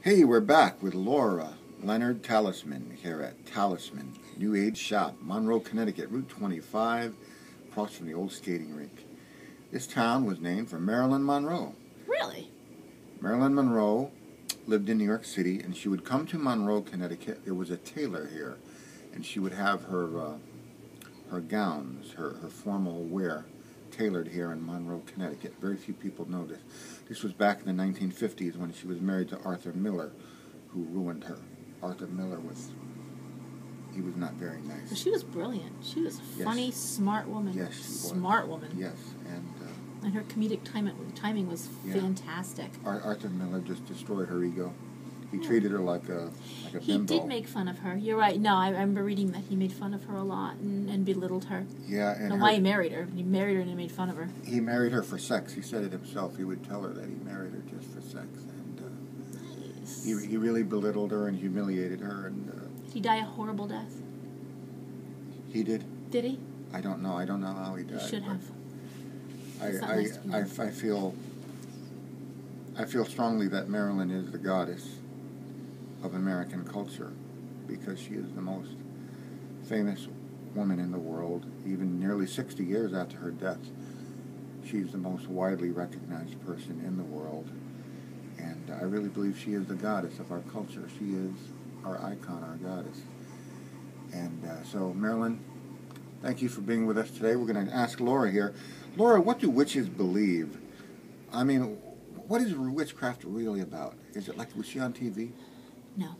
Hey, we're back with Laura Lenhard Talisman here at Talisman New Age Shop, Monroe, Connecticut, Route 25, across from the old skating rink. This town was named for Marilyn Monroe. Really? Marilyn Monroe lived in New York City, and she would come to Monroe, Connecticut. There was a tailor here, and she would have her gowns, her formal wear, tailored here in Monroe, Connecticut. Very few people know this. This was back in the 1950s when she was married to Arthur Miller, who ruined her. Arthur Miller he was not very nice. But she was brilliant. She was a funny, smart woman. Yes, she was. Smart woman. Yes, and her comedic timing was fantastic. Arthur Miller just destroyed her ego. He treated her like a bimbo. He did make fun of her. You're right. No, I remember reading that he made fun of her a lot and belittled her. Yeah, and why he married her. He married her and he made fun of her. He married her for sex. He said it himself. He would tell her that he married her just for sex. And nice. he really belittled her and humiliated her. And did he die a horrible death? He did. Did he? I don't know. I don't know how he died. He should have. I feel strongly that Marilyn is the goddess of American culture, because she is the most famous woman in the world. Even nearly 60 years after her death, she's the most widely recognized person in the world, and I really believe she is the goddess of our culture. She is our icon, our goddess. And so, Marilyn, thank you for being with us today. We're going to ask Laura here. Laura, what do witches believe? I mean, what is witchcraft really about? Is it like, was she on TV? No.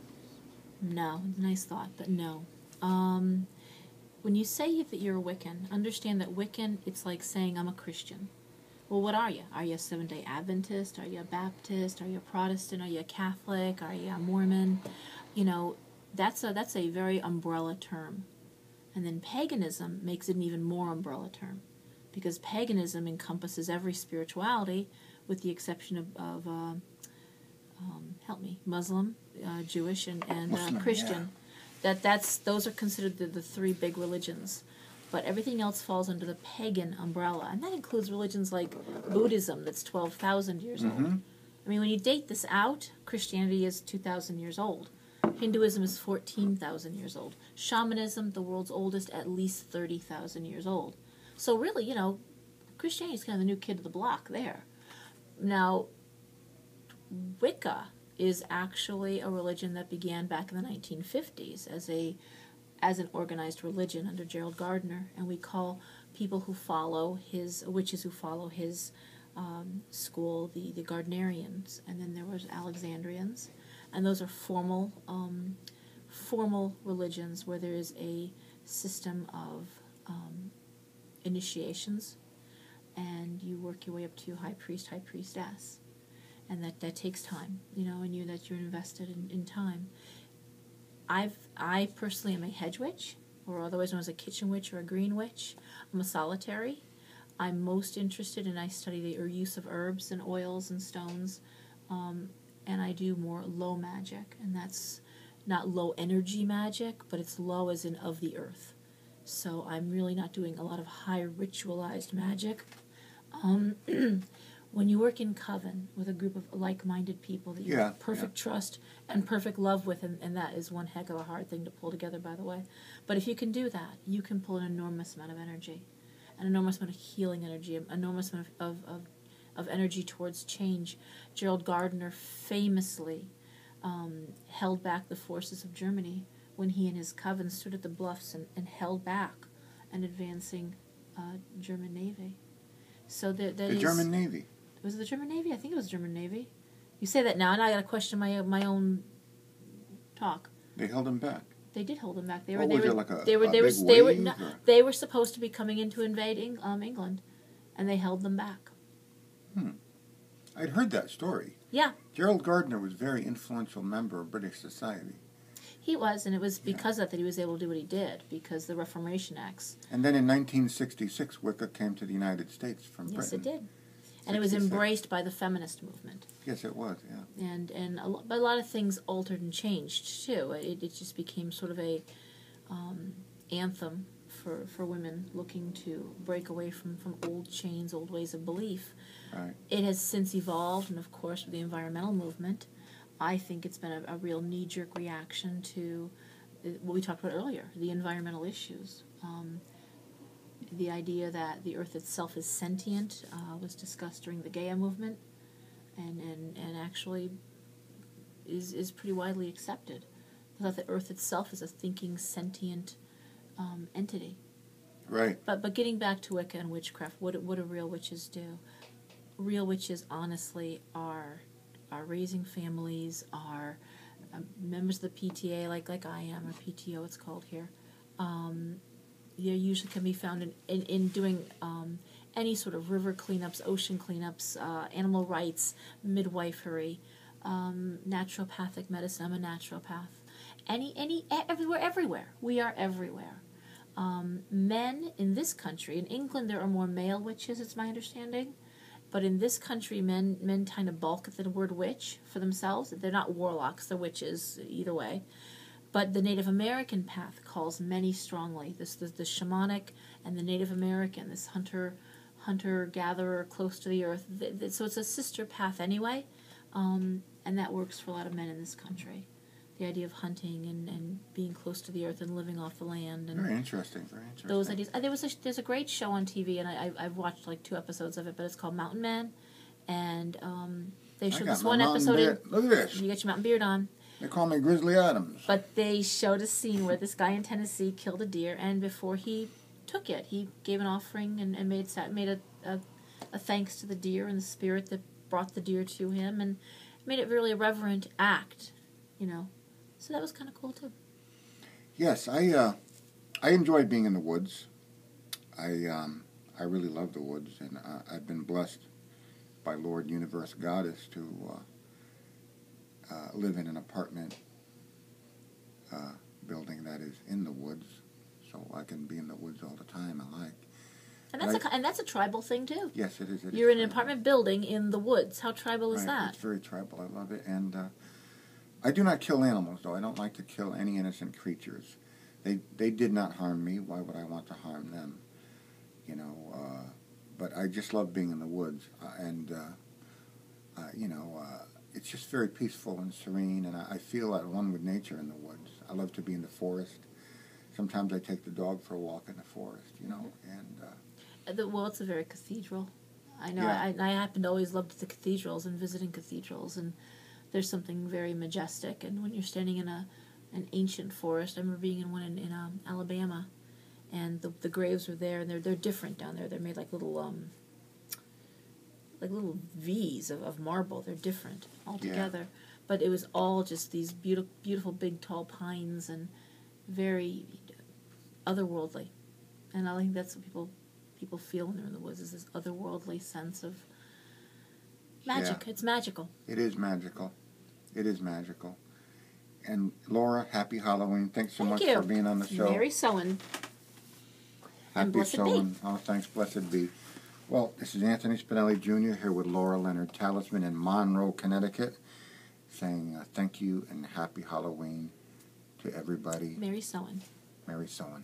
Nice thought, but no. When you say that you're a Wiccan, understand that Wiccan, it's like saying I'm a Christian. Well, what are you? Are you a Seventh-day Adventist? Are you a Baptist? Are you a Protestant? Are you a Catholic? Are you a Mormon? You know, that's a very umbrella term. And then paganism makes it an even more umbrella term, because paganism encompasses every spirituality with the exception of help me, Muslim, Jewish, and Muslim, Christian. Yeah. Those are considered the three big religions. But everything else falls under the pagan umbrella. And that includes religions like Buddhism, that's 12,000 years old. I mean, when you date this out, Christianity is 2,000 years old. Hinduism is 14,000 years old. Shamanism, the world's oldest, at least 30,000 years old. So really, you know, Christianity is kind of the new kid of the block there. Now, Wicca is actually a religion that began back in the 1950s as an organized religion under Gerald Gardner, and we call people who follow witches who follow his school the Gardnerians, and then there was Alexandrians, and those are formal religions where there is a system of initiations, and you work your way up to high priest, high priestess. And that takes time, you know, and that you're invested in time. I personally am a hedge witch, or otherwise known as a kitchen witch or a green witch. I'm a solitary. I'm most interested in, I study the use of herbs and oils and stones, and I do more low magic, and that's not low energy magic, but it's low as in of the earth. So I'm really not doing a lot of high ritualized magic. When you work in coven with a group of like-minded people that you have perfect trust and perfect love with, and that is one heck of a hard thing to pull together, by the way. But if you can do that, you can pull an enormous amount of energy, an enormous amount of healing energy, an enormous amount of energy towards change. Gerald Gardner famously held back the forces of Germany when he and his coven stood at the bluffs and held back an advancing German Navy. So the German Navy. Was it the German Navy? I think it was the German Navy. You say that now, and I got to question my own talk. They held him back. They did hold him back. They were supposed to be coming in to invade England, and they held them back. I'd heard that story. Yeah. Gerald Gardner was a very influential member of British society. He was, and it was because of that he was able to do what he did, because the Reformation Acts. And then in 1966, Wicca came to the United States from Britain. Yes, it did. And it was embraced by the feminist movement. Yes, it was, yeah. And a lot of things altered and changed, too. It just became sort of a anthem for women looking to break away from old chains, old ways of belief. Right. It has since evolved, and of course with the environmental movement, I think it's been a real knee-jerk reaction to what we talked about earlier, the environmental issues. The idea that the Earth itself is sentient was discussed during the Gaia movement, and actually is pretty widely accepted. That the Earth itself is a thinking, sentient entity. Right. But getting back to Wicca and witchcraft, what do real witches do? Real witches, honestly, are raising families, are members of the PTA, like I am, or PTO it's called here. They usually can be found in doing any sort of river cleanups, ocean cleanups, animal rights, midwifery, naturopathic medicine. I'm a naturopath. Everywhere. We are everywhere. Men in this country, in England there are more male witches, it's my understanding. But in this country, men kind of balk at the word witch for themselves. They're not warlocks, they're witches, either way. But the Native American path calls many strongly. The shamanic and the Native American, this hunter-gatherer close to the earth. So it's a sister path anyway, and that works for a lot of men in this country. The idea of hunting and being close to the earth and living off the land. And very interesting, very interesting. Those ideas. There's a great show on TV, and I've watched like 2 episodes of it, but it's called Mountain Man. And they showed this one episode. Look at this. You got your mountain beard on. They call me Grizzly Adams. But they showed a scene where this guy in Tennessee killed a deer, and before he took it, he gave an offering and made a thanks to the deer and the spirit that brought the deer to him, and made it really a reverent act, you know. So that was kind of cool too. Yes, I enjoyed being in the woods. I really love the woods, and I've been blessed by Lord Universe Goddess to live in an apartment building that is in the woods, so I can be in the woods all the time. I like. And that's a tribal thing too. Yes, it is. You're in an apartment building in the woods. How tribal is that? It's very tribal. I love it, and I do not kill animals, though. I don't like to kill any innocent creatures. They did not harm me. Why would I want to harm them? You know. But I just love being in the woods, and it's just very peaceful and serene, and I feel at one with nature in the woods. I love to be in the forest. Sometimes I take the dog for a walk in the forest, you know, and... well, it's a very cathedral. I know. Yeah. I happen to always love the cathedrals and visiting cathedrals, and there's something very majestic. And when you're standing in an ancient forest, I remember being in one in Alabama, and the graves were there, and they're different down there. They're made like little V's of marble. They're different altogether. Yeah. But it was all just these beautiful big tall pines and very otherworldly. And I think that's what people feel when they're in the woods, is this otherworldly sense of magic. Yeah. It's magical. It is magical. It is magical. And Laura, happy Halloween. Thanks so much for being on the show. Mary Sowen. Happy Sowen. Oh, thanks, blessed be. Well, this is Anthony Spinelli Jr. here with Laura Lenhard, Talisman in Monroe, Connecticut, saying thank you and happy Halloween to everybody. Mary Sowen. Mary Sowen.